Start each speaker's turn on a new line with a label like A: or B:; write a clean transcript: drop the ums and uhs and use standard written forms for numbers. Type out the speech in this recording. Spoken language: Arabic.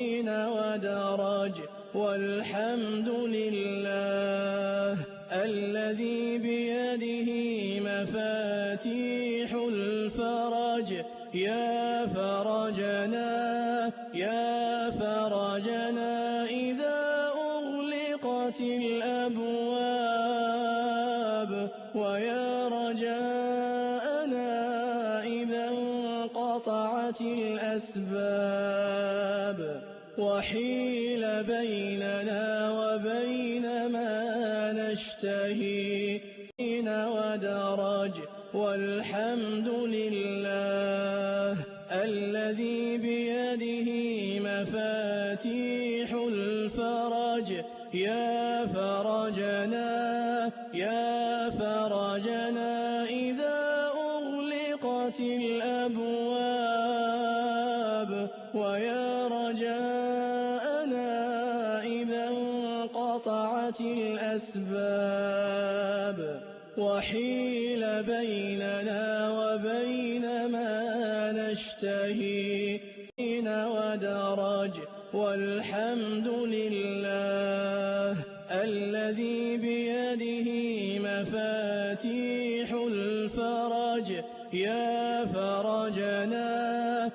A: ودرج والحمد لله الذي بيده مفاتيح الفرج يا فرجنا إذا أغلقت الأبواب ويا رجاءنا إذا انقطعت الأسباب وحيل بيننا وبين ما نشتهي ودرج والحمد لله الذي بيده مفاتيح الفرج يا فرجنا إذا أغلقت الأبواب ويا رجاءنا إذا انقطعت الأسباب وحيل بيننا وبين ما نشتهي ودرج والحمد لله الذي بيده مفاتيح الفرج يا فرجنا